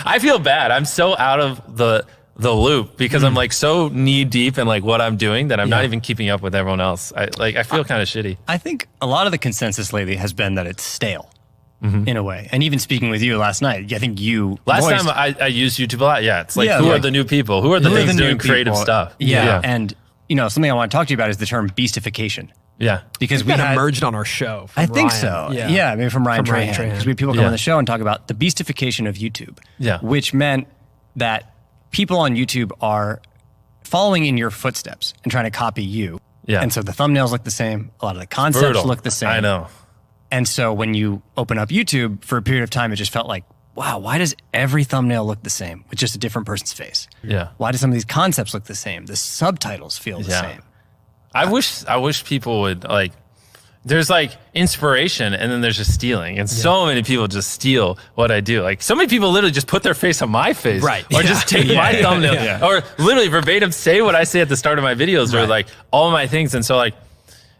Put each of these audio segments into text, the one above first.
I feel bad. I'm so out of the loop because I'm like so knee deep in like what I'm doing that I'm not even keeping up with everyone else. I feel kind of shitty. I think a lot of the consensus lately has been that it's stale in a way. And even speaking with you last night, I think you last time I used YouTube a lot. Yeah. It's like, who are the new people? Who are the things doing creative stuff? Yeah. And something I want to talk to you about is the term beastification. Yeah. Because we had emerged on our show. I think so. Yeah. Maybe from Ryan Trahan. Because we had people come on the show and talk about the beastification of YouTube. Yeah. Which meant that people on YouTube are following in your footsteps and trying to copy you. Yeah. And so the thumbnails look the same. A lot of the concepts look the same. I know. And so when you open up YouTube for a period of time, it just felt like, wow, why does every thumbnail look the same with just a different person's face? Yeah. Why do some of these concepts look the same? The subtitles feel the same. I wish people would like, there's like inspiration and then there's just stealing. And so many people just steal what I do. Like so many people literally just put their face on my face. Right. Or just take my thumbnail. Or literally verbatim say what I say at the start of my videos or like all my things. And so like,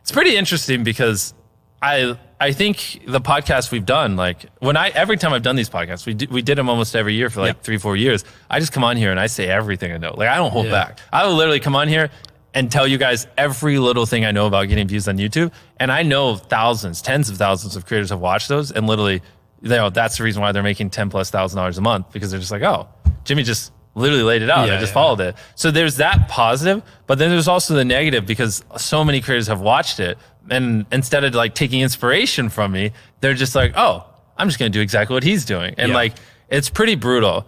it's pretty interesting because I think the podcast we've done, like every time I've done these podcasts, we did them almost every year for like 3-4 years. I just come on here and I say everything I know. Like I don't hold back. I will literally come on here and tell you guys every little thing I know about getting views on YouTube. And I know thousands, tens of thousands of creators have watched those and literally, that's the reason why they're making $10,000+ a month because they're just like, oh, Jimmy just literally laid it out. I just followed it. So there's that positive, but then there's also the negative because so many creators have watched it. And instead of like taking inspiration from me, they're just like, oh, I'm just going to do exactly what he's doing. And like, it's pretty brutal.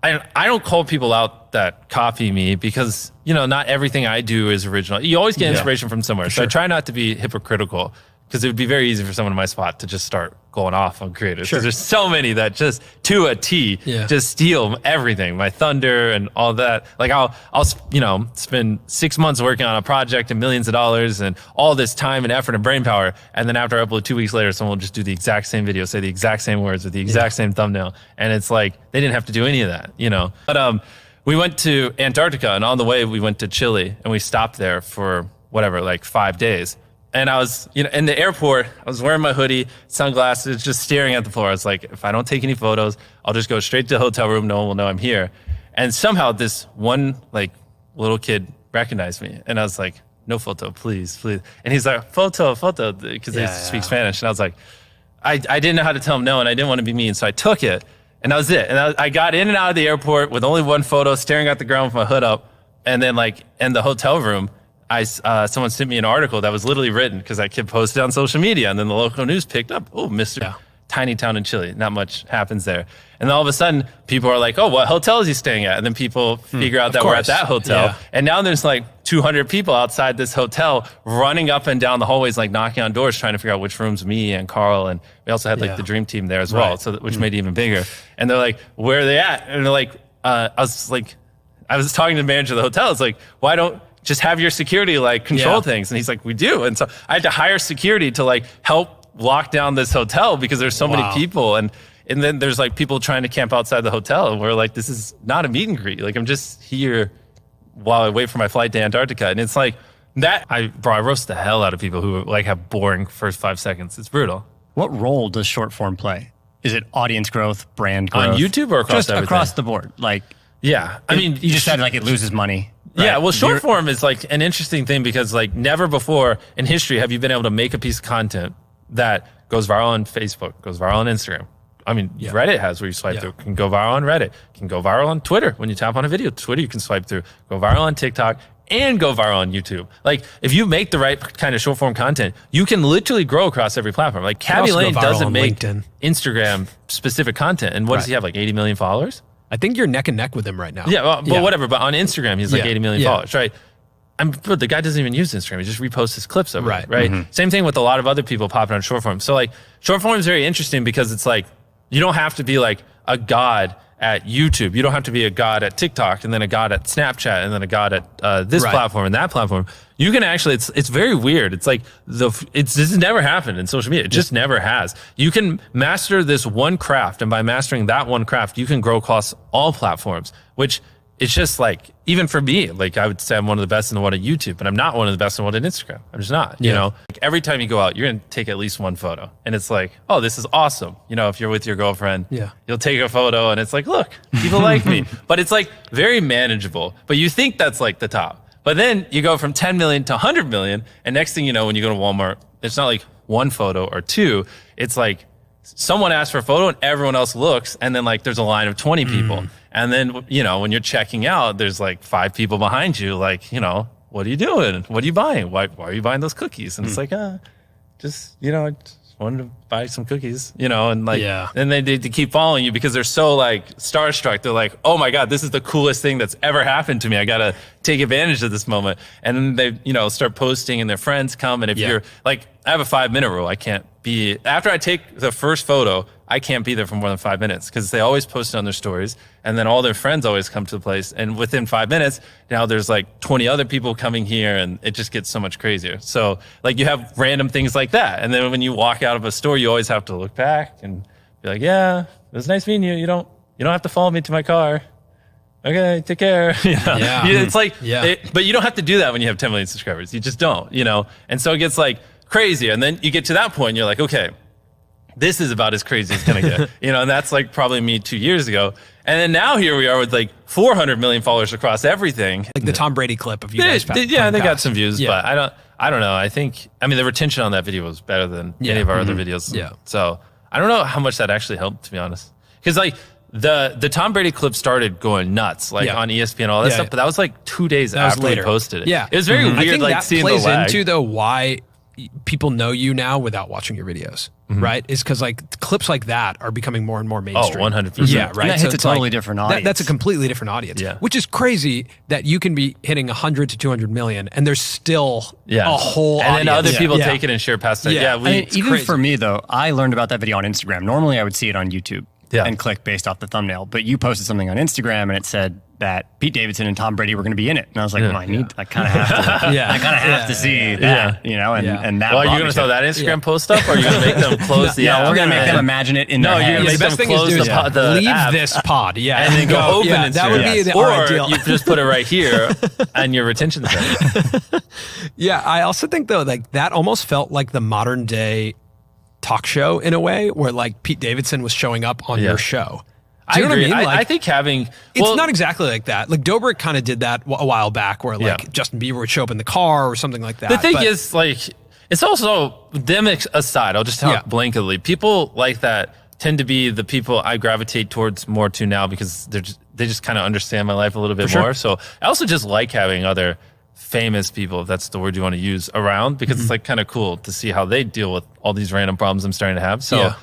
I don't call people out that copy me because, not everything I do is original. You always get inspiration from somewhere. So I try not to be hypocritical because it would be very easy for someone in my spot to just start going off on creators. Because there's so many that just to a T just steal everything, my thunder and all that. Like I'll spend 6 months working on a project and millions of dollars and all this time and effort and brain power. And then after I upload 2 weeks later, someone will just do the exact same video, say the exact same words with the exact same thumbnail. And it's like, they didn't have to do any of that, But we went to Antarctica and on the way we went to Chile and we stopped there for whatever, like 5 days. And I was, in the airport, I was wearing my hoodie, sunglasses, just staring at the floor. I was like, if I don't take any photos, I'll just go straight to the hotel room. No one will know I'm here. And somehow this one like little kid recognized me. And I was like, no photo, please. And he's like, photo, because they speak Spanish. And I was like, I didn't know how to tell him no, and I didn't want to be mean. So I took it, and that was it. And I got in and out of the airport with only one photo, staring at the ground with my hood up. And then like in the hotel room, someone sent me an article that was literally written because that kid posted on social media and then the local news picked up, oh, Mr. Tiny town in Chile. Not much happens there. And then all of a sudden people are like, oh, what hotel is he staying at? And then people figure out that we're at that hotel. Yeah. And now there's like 200 people outside this hotel running up and down the hallways, like knocking on doors, trying to figure out which room's me and Carl. And we also had like the dream team there as well. So which made it even bigger. And they're like, where are they at? And they're like, I was talking to the manager of the hotel. It's like, why don't just have your security like control things? And he's like, we do. And so I had to hire security to like help lock down this hotel because there's so many people. And then there's like people trying to camp outside the hotel. And we're like, this is not a meet and greet. Like I'm just here while I wait for my flight to Antarctica. And it's like that, I roast the hell out of people who like have boring first 5 seconds. It's brutal. What role does short form play? Is it audience growth, brand growth? On YouTube or across just everything? Across the board. Like, I mean, you just said like it loses money. Right? Yeah, well, short form is like an interesting thing because like never before in history have you been able to make a piece of content that goes viral on Facebook, goes viral on Instagram. I mean, Reddit has where you swipe through, can go viral on Reddit, can go viral on Twitter. When you tap on a video, Twitter you can swipe through, go viral on TikTok, and go viral on YouTube. Like if you make the right kind of short form content, you can literally grow across every platform. Like Cabby Lane doesn't make Instagram specific content. And what does he have, like 80 million followers? I think you're neck and neck with him right now. Yeah, well, but whatever. But on Instagram, he's like 80 million followers, right? But the guy doesn't even use Instagram. He just reposts his clips of it, right? Same thing with a lot of other people popping on short form. So like short form is very interesting because it's like, you don't have to be like a god at YouTube. You don't have to be a god at TikTok and then a god at Snapchat and then a god at this platform and that platform. You can actually, it's very weird. It's like, this has never happened in social media. It just never has. You can master this one craft, and by mastering that one craft, you can grow across all platforms, which it's just like, even for me, like I would say I'm one of the best in the world at YouTube, but I'm not one of the best in the world at Instagram. I'm just not, you know, like every time you go out, you're going to take at least one photo and it's like, oh, this is awesome. You know, if you're with your girlfriend, you'll take a photo and it's like, look, people like me, but it's like very manageable, but you think that's like the top, but then you go from 10 million to 100 million. And next thing you know, when you go to Walmart, it's not like one photo or two. It's like someone asks for a photo and everyone else looks. And then like, there's a line of 20 people. And then, you know, when you're checking out, there's like 5 people behind you, like, you know, what are you doing? What are you buying? Why are you buying those cookies? And it's like, just, you know, I just wanted to buy some cookies, you know, and like, and they keep following you because they're so like starstruck. They're like, oh my God, this is the coolest thing that's ever happened to me. I got to take advantage of this moment. And then they, you know, start posting and their friends come. And if you're like, I have a 5-minute rule. I can't be, after I take the first photo, I can't be there for more than 5 minutes because they always post it on their stories. And then all their friends always come to the place. And within 5 minutes, now there's like 20 other people coming here and it just gets so much crazier. So like you have random things like that. And then when you walk out of a store, you always have to look back and be like, yeah, it was nice meeting you. You don't have to follow me to my car. Okay, take care. You know? It's like, but you don't have to do that when you have 10 million subscribers. You just don't, you know? And so it gets like crazy. And then you get to that point and you're like, okay, this is about as crazy as it's gonna get, you know, and that's like probably me 2 years ago. And then now here we are with like 400 million followers across everything. Like the Tom Brady clip of you guys. They got some views, but I don't know. I mean, the retention on that video was better than any of our other videos. So I don't know how much that actually helped, to be honest. Cause like the Tom Brady clip started going nuts, like on ESPN and all that stuff, but that was like 2 days after we posted it. It was very weird, I think like that seeing plays the lag. Into though why people know you now without watching your videos, right? Is because like clips like that are becoming more and more mainstream. Oh, 100%. Yeah, right. And that hits a totally different audience. That's a completely different audience, which is crazy that you can be hitting 100 to 200 million and there's still a whole and audience. then other people take it and share past that. I mean, even crazy. For me though, I learned about that video on Instagram. Normally I would see it on YouTube and click based off the thumbnabel, but you posted something on Instagram and it said that Pete Davidson and Tom Brady were going to be in it. And I was like, well, I kind of have to, I kind of have to see that, you know, and that. Well, are you going to throw that Instagram post up or are you going to make them close the app? We're going to make them imagine it in their heads. You're going to make them close the leave app. this pod. And then go open Instagram. That would be the ideal. Or you just put it right here and your retention's better. I also think though, like that almost felt like the modern day talk show in a way where like Pete Davidson was showing up on your show. Do you know agree. what I mean? Like, I think having... It's not exactly like that. Like Dobrik kind of did that a while back where like Justin Bieber would show up in the car or something like that. The thing is like, it's also, them aside, I'll just talk blanketly. People like that tend to be the people I gravitate towards more to now because they just kind of understand my life a little bit more. So I also just like having other famous people, if that's the word you want to use, around because it's like kind of cool to see how they deal with all these random problems I'm starting to have. So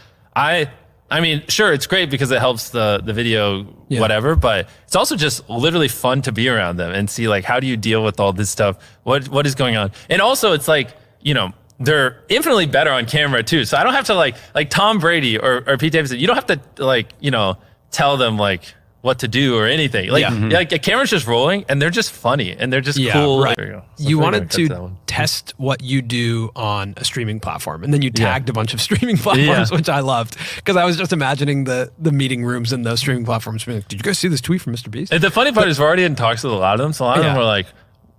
I mean, sure, it's great because it helps the video, whatever, but it's also just literally fun to be around them and see like, how do you deal with all this stuff? What is going on? And also it's like, you know, they're infinitely better on camera too. So I don't have to like Tom Brady or Pete Davidson, you don't have to like, you know, tell them like what to do or anything. Like, like a camera's just rolling and they're just funny and they're just cool. Right. So you wanted to test what you do on a streaming platform and then you tagged a bunch of streaming platforms, which I loved because I was just imagining the meeting rooms in those streaming platforms being like, did you guys see this tweet from Mrbeast? And the funny part is we're already in talks with a lot of them. So a lot of them were like,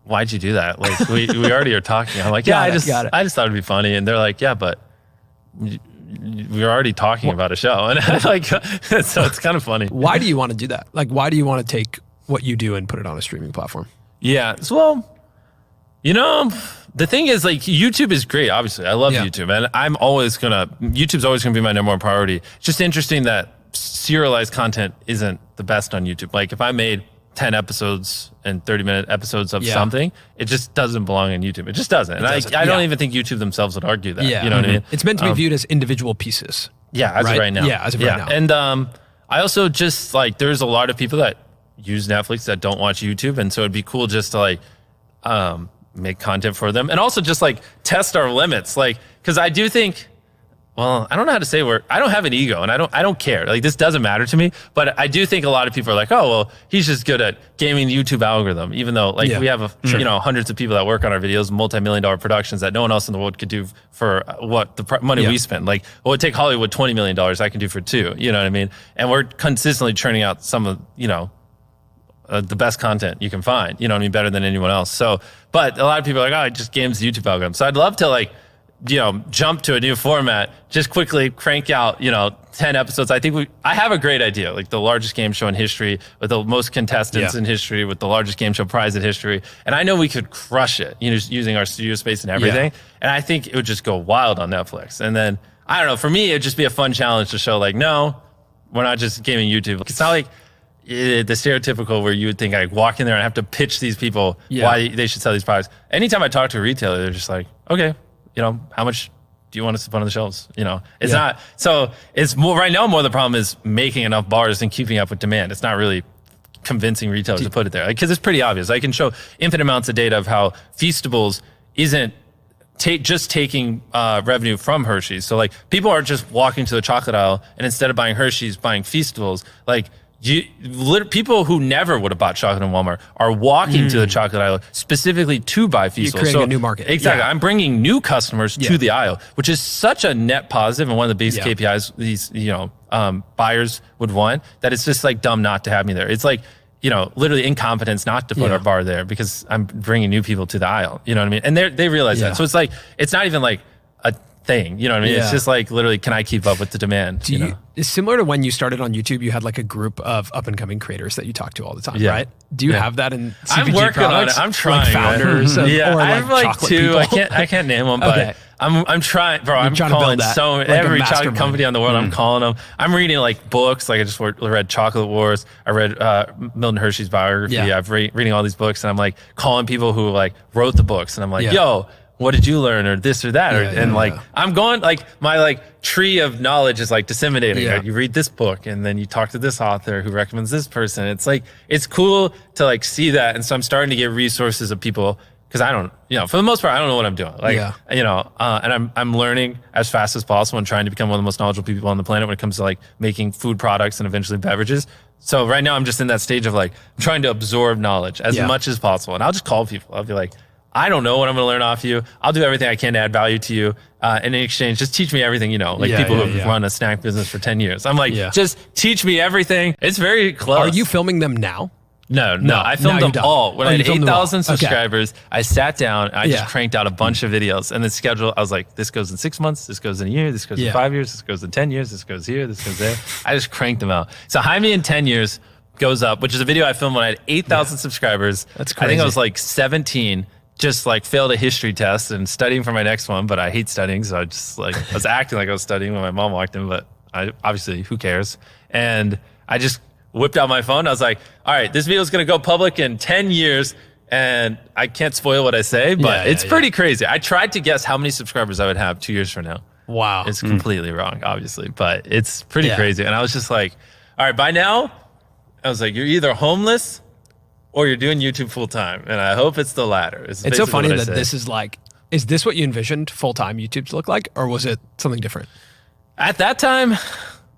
why'd you do that? Like we already are talking. I'm like, I just thought it'd be funny. And they're like, yeah, but we're already talking about a show. And like, so it's kind of funny. Why do you want to do that? Like, why do you want to take what you do and put it on a streaming platform? Yeah. So, well, you know, the thing is like YouTube is great. Obviously I love YouTube and YouTube's always going to be my number one priority. It's just interesting that serialized content isn't the best on YouTube. Like if I made 10 episodes and 30-minute episodes of something, it just doesn't belong on YouTube. It just doesn't. And I don't even think YouTube themselves would argue that. You know what I mean? It's meant to be viewed as individual pieces. Yeah, as of right now. Yeah, as of right now. And I also just like, there's a lot of people that use Netflix that don't watch YouTube. And so it'd be cool just to like make content for them. And also just like test our limits. Like, cause I do think, well, I don't know how to say I don't have an ego and I don't care. Like this doesn't matter to me, but I do think a lot of people are like, oh, well, he's just good at gaming the YouTube algorithm, even though like we have, you know, hundreds of people that work on our videos, multi-million-dollar productions that no one else in the world could do for what the money we spend. Like, well, it would take Hollywood $20 million I can do for $2, you know what I mean? And we're consistently churning out some of, you know, the best content you can find, you know what I mean? Better than anyone else. So, but a lot of people are like, oh, it just games the YouTube algorithm. So I'd love to like, you know, jump to a new format, just quickly crank out, you know, 10 episodes. I have a great idea, like the largest game show in history with the most contestants in history with the largest game show prize in history. And I know we could crush it, you know, just using our studio space and everything. Yeah. And I think it would just go wild on Netflix. And then, I don't know, for me, it'd just be a fun challenge to show like, no, we're not just gaming YouTube. It's not like the stereotypical where you would think I walk in there and have to pitch these people why they should sell these products. Anytime I talk to a retailer, they're just like, okay, you know, how much do you want us to put on the shelves? You know, it's not, so it's more right now, more the problem is making enough bars and keeping up with demand. It's not really convincing retailers to put it there. Like, cause it's pretty obvious. I can show infinite amounts of data of how Feastables isn't just taking revenue from Hershey's. So like people are just walking to the chocolate aisle and instead of buying Hershey's, buying Feastables. Like people who never would have bought chocolate in Walmart are walking to the chocolate aisle specifically to buy Feastables. You're creating a new market. Exactly. Yeah. I'm bringing new customers to the aisle, which is such a net positive and one of the biggest KPIs these, you know, buyers would want, that it's just like dumb not to have me there. It's like, you know, literally incompetence not to put our bar there because I'm bringing new people to the aisle. You know what I mean? And they realize that. So it's like, it's not even like a thing. You know what I mean? It's just like literally, can I keep up with the demand? You know? It's similar to when you started on YouTube, you had like a group of up and coming creators that you talk to all the time, right? Do you have that in CPG I'm working products? on it. I'm trying. Like founders of, or I have like two. People? I can't name them, but I'm trying, bro. I'm calling every chocolate company on the world. I'm calling them. I'm reading like books. Like I just read Chocolate Wars. I read Milton Hershey's biography. I've reading all these books, and I'm like calling people who like wrote the books, and I'm like, yo, what did you learn, or this or that, I'm going like my like tree of knowledge is like disseminating. Right? You read this book, and then you talk to this author who recommends this person. It's like it's cool to like see that, and so I'm starting to get resources of people because I don't, you know, for the most part, I don't know what I'm doing. Like, you know, and I'm learning as fast as possible and trying to become one of the most knowledgeable people on the planet when it comes to like making food products and eventually beverages. So right now I'm just in that stage of like I'm trying to absorb knowledge as much as possible, and I'll just call people. I'll be like, I don't know what I'm going to learn off you. I'll do everything I can to add value to you. And in exchange, just teach me everything you know. Like people who have run a snack business for 10 years. I'm like, just teach me everything. It's very close. Are you filming them now? No. I filmed them all. When I had 8,000 subscribers, I sat down and I just cranked out a bunch of videos. And the schedule, I was like, this goes in 6 months, this goes in a year, this goes in 5 years, this goes in 10 years, this goes here, this goes there. I just cranked them out. So Hide Me in 10 Years goes up, which is a video I filmed when I had 8,000 subscribers. That's crazy. I think I was like 17. Just like failed a history test and studying for my next one, but I hate studying. So I just like, I was acting like I was studying when my mom walked in, but I obviously, who cares? And I just whipped out my phone. I was like, all right, this video is going to go public in 10 years. And I can't spoil what I say, but it's pretty crazy. I tried to guess how many subscribers I would have 2 years from now. Wow. It's completely wrong, obviously, but it's pretty crazy. And I was just like, all right, by now, I was like, you're either homeless or you're doing YouTube full time, and I hope it's the latter. It's so funny that this is like, is this what you envisioned full time YouTube to look like, or was it something different? At that time,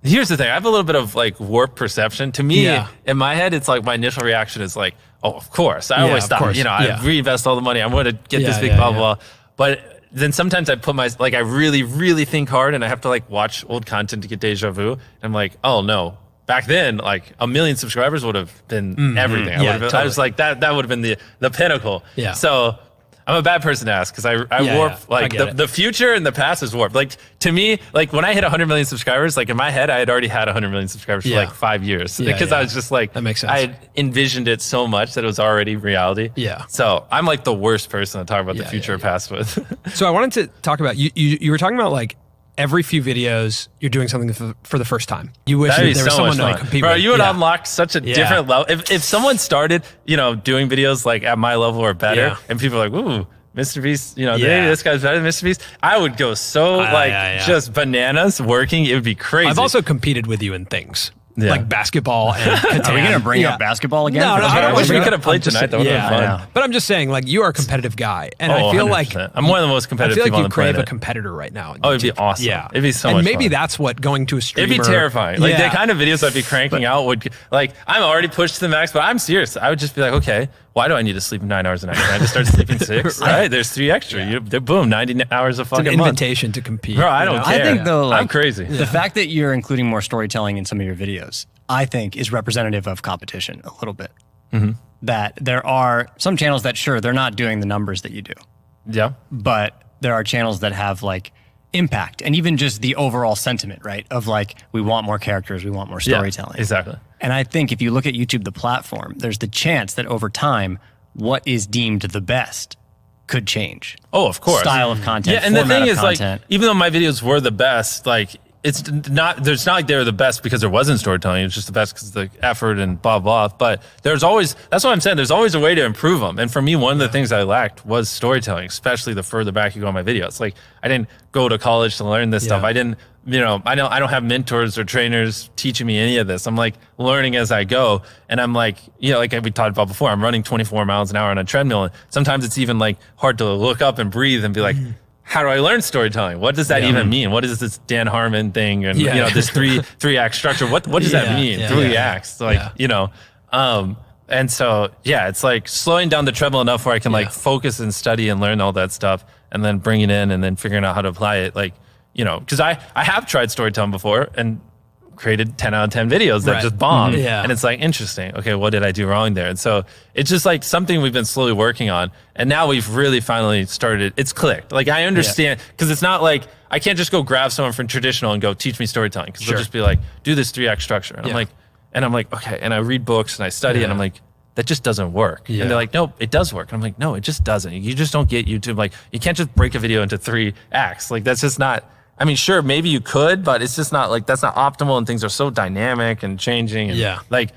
here's the thing. I have a little bit of like warped perception. To me, in my head, it's like my initial reaction is like, oh, of course. I always thought, you know, I reinvest all the money. I'm going to get this big blah, blah, blah. But then sometimes I put I really, really think hard, and I have to like watch old content to get deja vu. And I'm like, oh no. Back then, like 1 million subscribers would have been everything. I was like, that would have been the pinnacle. Yeah. So I'm a bad person to ask because I warp like the future and the past is warped. Like to me, like when I hit 100 million subscribers, like in my head, I had already had 100 million subscribers for like 5 years because I was just like, that makes sense. I had envisioned it so much that it was already reality. Yeah. So I'm like the worst person to talk about the future or past with. So I wanted to talk about you were talking about like, every few videos, you're doing something for the first time. You wish there was someone to like compete with. Bro, you would unlock such a different level. If someone started, you know, doing videos like at my level or better, and people are like, ooh, Mrbeast, you know, this guy's better than Mrbeast, I would go so just bananas working. It would be crazy. I've also competed with you in things. Like basketball and Catan. Are we going to bring up basketball again? No, I wish we could have played tonight. That would have been fun. But I'm just saying, like, you are a competitive guy. And I feel 100%. like I'm one of the most competitive people on the planet. I feel like you crave a competitor right now. Oh, it'd be awesome. Yeah. It'd be so much fun. And maybe that's what going to a streamer... It'd be terrifying. Like, the kind of videos I'd be cranking out would... Like, I'm already pushed to the max, but I'm serious. I would just be like, okay, why do I need to sleep 9 hours a night? Can I just start sleeping 6? Right. There's 3 extra. Boom, 90 hours a fucking month. It's an invitation to compete. Bro, I don't care. I think, though, like, I'm crazy. The fact that you're including more storytelling in some of your videos, I think, is representative of competition a little bit. that there are some channels that, sure, they're not doing the numbers that you do. Yeah. But there are channels that have like impact and even just the overall sentiment, right? Of like, we want more characters, we want more storytelling. Yeah, exactly. And I think if you look at YouTube, the platform, there's the chance that over time, what is deemed the best could change. Oh, of course. Style of content. Yeah, and the thing is, content. like, even though my videos were the best, like, it's not like they were the best because there wasn't storytelling. It's just the best because of the effort and blah, blah. But there's always, that's what I'm saying, there's always a way to improve them. And for me, one of the things I lacked was storytelling, especially the further back you go in my videos. Like, I didn't go to college to learn this stuff. I didn't, you know, I don't have mentors or trainers teaching me any of this. I'm like learning as I go. And I'm like, you know, like we talked about before, I'm running 24 miles an hour on a treadmill. And sometimes it's even like hard to look up and breathe and be like, how do I learn storytelling? What does that even mean? What is this Dan Harmon thing? And you know, this three act structure. What does that mean? Three acts, like you know. And so it's like slowing down the treadmill enough where I can like focus and study and learn all that stuff, and then bring it in and then figuring out how to apply it. Like, you know, because I have tried storytelling before and created 10 out of 10 videos that just bombed. And it's like, interesting. Okay, what did I do wrong there? And so it's just like something we've been slowly working on. And now we've really finally started, it's clicked. Like I understand, because it's not like, I can't just go grab someone from traditional and go teach me storytelling. Because they'll just be like, do this 3-act structure. And I'm like, okay. And I read books and I study and I'm like, that just doesn't work. And they're like, no, it does work. And I'm like, no, it just doesn't. You just don't get YouTube. Like you can't just break a video into 3 acts. Like that's just not, I mean, sure, maybe you could, but it's just not like, that's not optimal and things are so dynamic and changing. And like,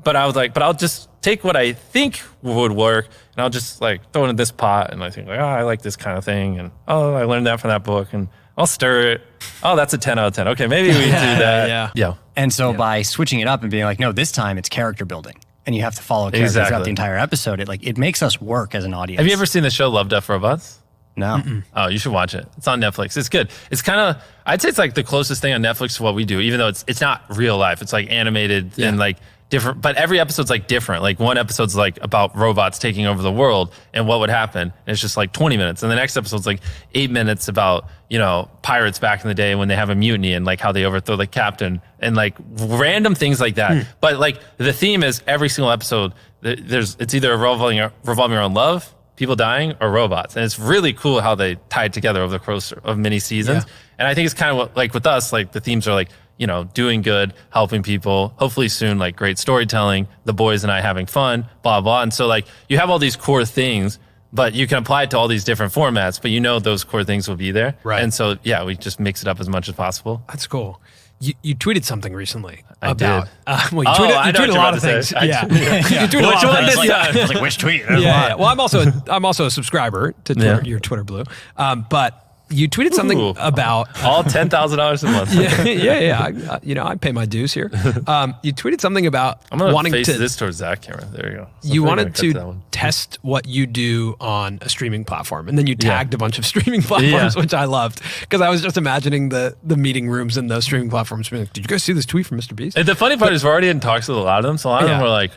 but I was like, but I'll just take what I think would work and I'll just like throw it in this pot. And I think like, oh, I like this kind of thing. And oh, I learned that from that book and I'll stir it. Oh, that's a 10 out of 10. Okay, maybe we do that. And so by switching it up and being like, no, this time it's character building and you have to follow characters throughout the entire episode, it makes us work as an audience. Have you ever seen the show Love, Death, Robots? No. Oh, you should watch it. It's on Netflix. It's good. It's kind of, I'd say it's like the closest thing on Netflix to what we do, even though it's not real life. It's like animated and like different, but every episode's like different. Like one episode's like about robots taking over the world and what would happen. And it's just like 20 minutes. And the next episode's like 8 minutes about, you know, pirates back in the day when they have a mutiny and like how they overthrow the captain and like random things like that. But like the theme is every single episode, it's either revolving around love, people dying, or robots. And it's really cool how they tie it together over the course of many seasons. And I think it's kind of what, like with us, like the themes are like, you know, doing good, helping people, hopefully soon, like great storytelling, the boys and I having fun, blah, blah. And so like you have all these core things, but you can apply it to all these different formats, but you know those core things will be there. Right. And so, we just mix it up as much as possible. That's cool. You tweeted something recently I about. did. Well, you tweeted a lot of things. You tweeted a lot of things. I was like, which tweet? Well, I'm also a subscriber to Twitter, your Twitter Blue. But you tweeted something about all $10,000 a month. I pay my dues here. You tweeted something about wanting face to this towards that camera. There you go. You wanted to test what you do on a streaming platform, and then you tagged a bunch of streaming platforms, which I loved because I was just imagining the meeting rooms in those streaming platforms. Being like, did you guys see this tweet from Mrbeast? And the funny part is we're already in talks with a lot of them, so a lot of them were like,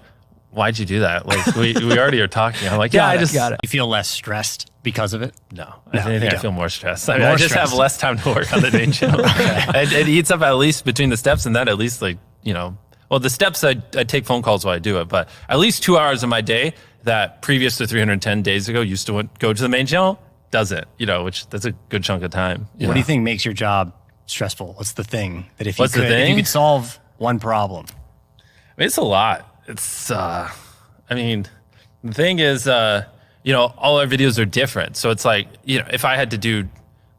why'd you do that? Like we already are talking. I'm like, I just got it. You feel less stressed because of it? No, if anything, I feel more stressed. I just have less time to work on the main channel. It eats up at least between the steps and that at least like, you know, well, the steps I take phone calls while I do it, but at least 2 hours of my day that previous to 310 days ago used to go to the main channel does it, you know, which that's a good chunk of time. What do you think makes your job stressful? What's the thing that if you could solve one problem? I mean, it's a lot. It's, I mean, the thing is, you know, all our videos are different. So it's like, you know, if I had to do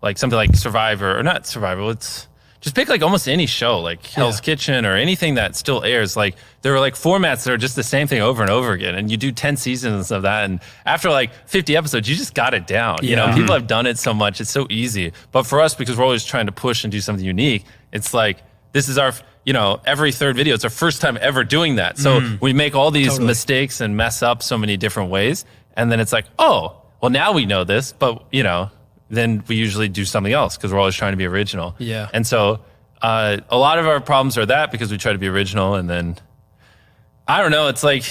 like something like Survivor or not Survivor, let's just pick like almost any show, like Hell's Kitchen or anything that still airs. Like there are like formats that are just the same thing over and over again. And you do 10 seasons of that. And after like 50 episodes, you just got it down. You know, people have done it so much. It's so easy. But for us, because we're always trying to push and do something unique, it's like, this is our, you know, every third video, it's our first time ever doing that. So we make all these mistakes and mess up so many different ways. And then it's like, oh, well, now we know this, but, you know, then we usually do something else because we're always trying to be original. Yeah. And so a lot of our problems are that because we try to be original. And then, I don't know, it's like,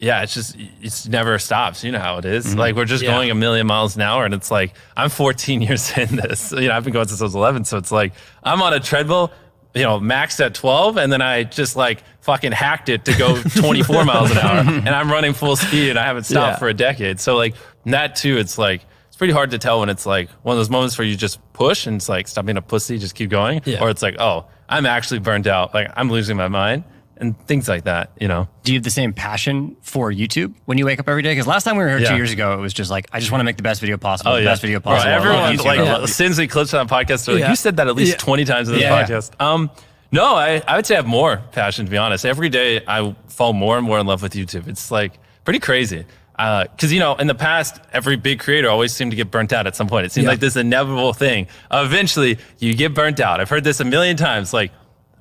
it's never stops. You know how it is. Like we're just going a million miles an hour and it's like, I'm 14 years in this. You know, I've been going since I was 11. So it's like, I'm on a treadmill maxed at 12, and then I just like fucking hacked it to go 24 miles an hour, and I'm running full speed and I haven't stopped for a decade. So like that too, it's like, it's pretty hard to tell when it's like one of those moments where you just push and it's like, stop being a pussy, just keep going. Or it's like, oh, I'm actually burnt out. Like I'm losing my mind. And things like that, Do you have the same passion for YouTube when you wake up every day? Because last time we were here 2 years ago, it was just like, I just want to make the best video possible, best video possible. Right, everyone like sends me clips on the podcast. They're like, you said that at least 20 times in this podcast. No, I would say I have more passion, to be honest. Every day I fall more and more in love with YouTube. It's like pretty crazy. Because, in the past, every big creator always seemed to get burnt out at some point. It seemed like this inevitable thing. Eventually, you get burnt out. I've heard this a million times. Like,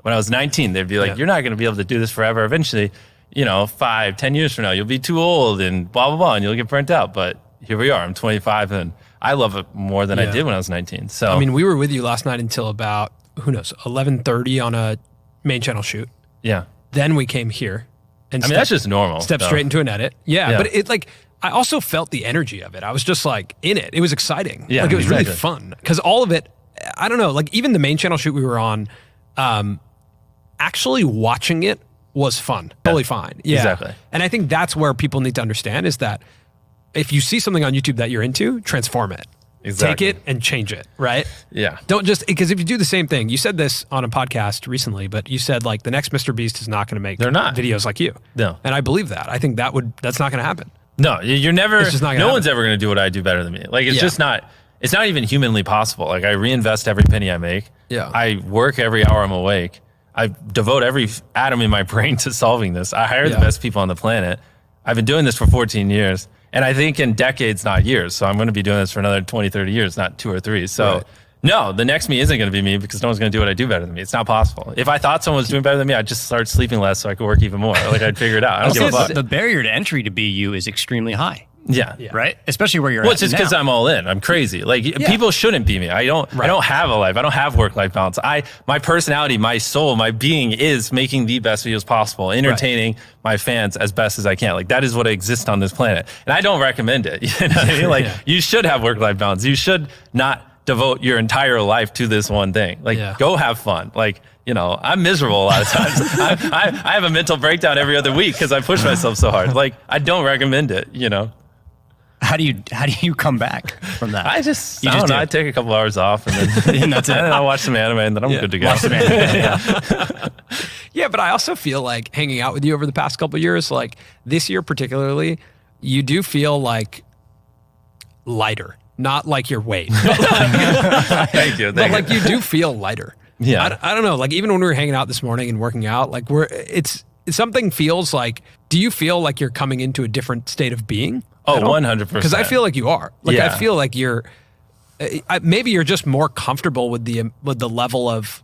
when I was 19, they'd be like, you're not going to be able to do this forever. Eventually, 5, 10 years from now, you'll be too old and blah, blah, blah, and you'll get burnt out. But here we are. I'm 25, and I love it more than I did when I was 19. So, I mean, we were with you last night until about, 11:30 on a main channel shoot. Yeah. Then we came here. And that's just normal. Step straight into an edit. Yeah. But it like, I also felt the energy of it. I was just like in it. It was exciting. Yeah. Like it was really fun. Because all of it, I don't know, like even the main channel shoot we were on, actually watching it was fun. Totally fine. Yeah. Exactly. And I think that's where people need to understand is that if you see something on YouTube that you're into, transform it. Exactly. Take it and change it, right? Yeah. Don't just, because if you do the same thing, you said this on a podcast recently, but you said like the next Mrbeast is not going to make videos like you. No. And I believe that. I think that's not going to happen. No, you're never, it's just not no one's ever going to do what I do better than me. Like it's just not, it's not even humanly possible. Like I reinvest every penny I make. Yeah. I work every hour I'm awake. I devote every atom in my brain to solving this. I hire the best people on the planet. I've been doing this for 14 years. And I think in decades, not years. So I'm going to be doing this for another 20, 30 years, not 2 or 3. So no, the next me isn't going to be me because no one's going to do what I do better than me. It's not possible. If I thought someone was doing better than me, I'd just start sleeping less so I could work even more. Like I'd figure it out. I don't give a fuck. The barrier to entry to be you is extremely high. Yeah. Right? Especially where you're at. Well, it's just because I'm all in. I'm crazy. Like people shouldn't be me. I don't have a life. I don't have work-life balance. My personality, my soul, my being is making the best videos possible, entertaining my fans as best as I can. Like that is what exists on this planet. And I don't recommend it. You know what I mean? Like you should have work-life balance. You should not devote your entire life to this one thing. Like go have fun. Like, I'm miserable a lot of times. I have a mental breakdown every other week because I push myself so hard. Like I don't recommend it, How do you come back from that? I don't know. I take a couple hours off and then, and that's it. And then I watch some anime and then I'm good to go. Watch some anime. Yeah, but I also feel like hanging out with you over the past couple of years, like this year particularly, you do feel like lighter, not like your weight. Thank you. But like you do feel lighter. Yeah. I don't know. Like even when we were hanging out this morning and working out, like something feels like, do you feel like you're coming into a different state of being? Oh, 100%. Because I feel like you are. Like I feel like you're. Maybe you're just more comfortable with the level of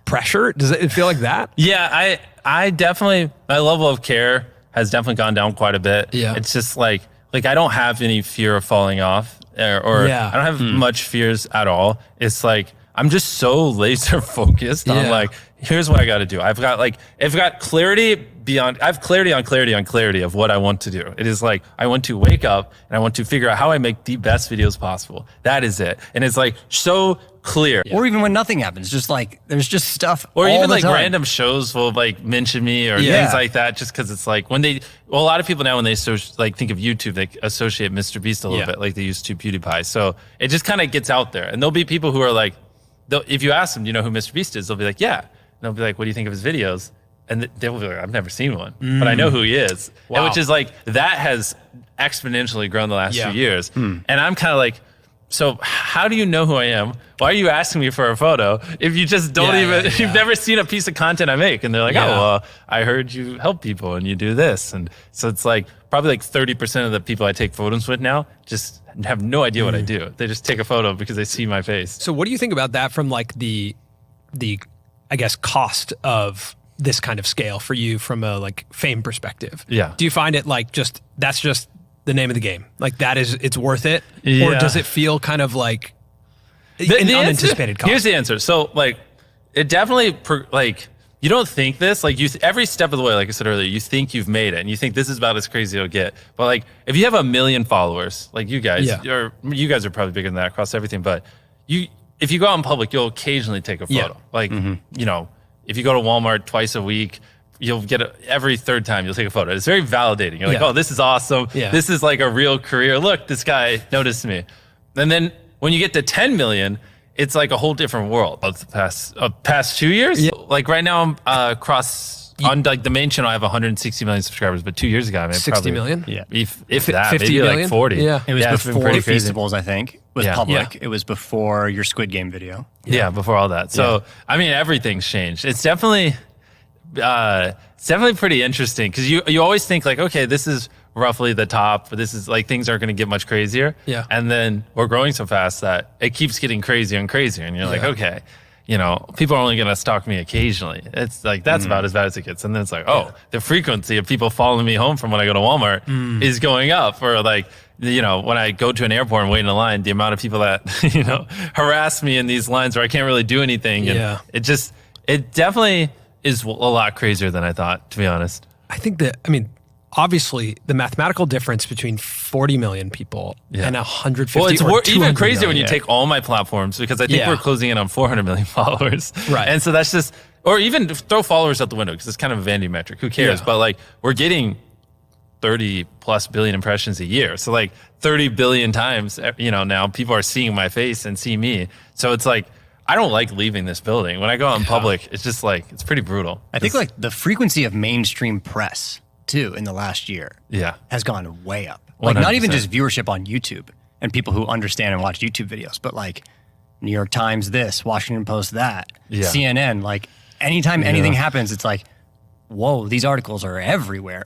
pressure. Does it feel like that? Yeah, I definitely, my level of care has definitely gone down quite a bit. Yeah, it's just like I don't have any fear of falling off, or I don't have much fears at all. It's like I'm just so laser focused on like, here's what I got to do. I've got clarity beyond, I have clarity on clarity on clarity of what I want to do. It is like, I want to wake up and I want to figure out how I make the best videos possible. That is it. And it's like so clear. Or even when nothing happens, just like, there's just stuff. Or all even the like time. random shows will like mention me or things like that, just because it's like when a lot of people now when they think of YouTube, they associate Mrbeast a little bit like they used to PewDiePie. So it just kind of gets out there. And there'll be people who are like, if you ask them, do you know who Mrbeast is? They'll be like, yeah. And they'll be like, what do you think of his videos? And they will be like, I've never seen one, but I know who he is. Wow. And which is like, that has exponentially grown the last few years. And I'm kind of like, so how do you know who I am? Why are you asking me for a photo if you just don't you've never seen a piece of content I make? And they're like, oh, well, I heard you help people and you do this. And so it's like, probably like 30% of the people I take photos with now just have no idea what I do. They just take a photo because they see my face. So what do you think about that from like the I guess, cost of this kind of scale for you from a like fame perspective? Yeah. Do you find it like that's just the name of the game? Like it's worth it? Or does it feel kind of like an unanticipated cost? Here's the answer. So like, it definitely you don't think this, like every step of the way, like I said earlier, you think you've made it and you think this is about as crazy as it'll get. But like, if you have 1 million followers, like you guys, or you guys are probably bigger than that across everything, but if you go out in public, you'll occasionally take a photo. Like, you know, if you go to Walmart twice a week, you'll get every third time you'll take a photo. It's very validating. You're like, oh, this is awesome. Yeah. This is like a real career. Look, this guy noticed me. And then when you get to 10 million, it's like a whole different world. The past 2 years, like right now I'm on like the main channel, I have 160 million subscribers, but 2 years ago, I mean, 60 million? Yeah. If that, 50 maybe million? like 40. Yeah. It was before Feastables, I think, was public. Yeah. It was before your Squid Game video. Yeah, before all that. So, I mean, everything's changed. It's definitely pretty interesting because you always think like, okay, this is roughly the top, but this is like things aren't going to get much crazier. Yeah. And then we're growing so fast that it keeps getting crazier and crazier. And you're like, okay, you know, people are only going to stalk me occasionally. It's like, that's about as bad as it gets. And then it's like, oh, the frequency of people following me home from when I go to Walmart is going up. Or like, you know, when I go to an airport and wait in a line, the amount of people that, you know, harass me in these lines where I can't really do anything. And it definitely is a lot crazier than I thought, to be honest. I think that, I mean, obviously the mathematical difference between 40 million people and 150 well, it's even crazier million. when you take all my platforms, because I think we're closing in on 400 million followers. Right. And so that's just, or even throw followers out the window because it's kind of a vanity metric. Who cares? But like, we're getting 30 plus billion impressions a year. So like 30 billion times, you know, now people are seeing my face and see me. So it's like, I don't like leaving this building. When I go out in public, it's just like, it's pretty brutal. I think like the frequency of mainstream press too in the last year has gone way up. Like 100%. Not even just viewership on YouTube and people who understand and watch YouTube videos, but like New York Times this, Washington Post that, CNN, like anytime anything happens, it's like, whoa, these articles are everywhere.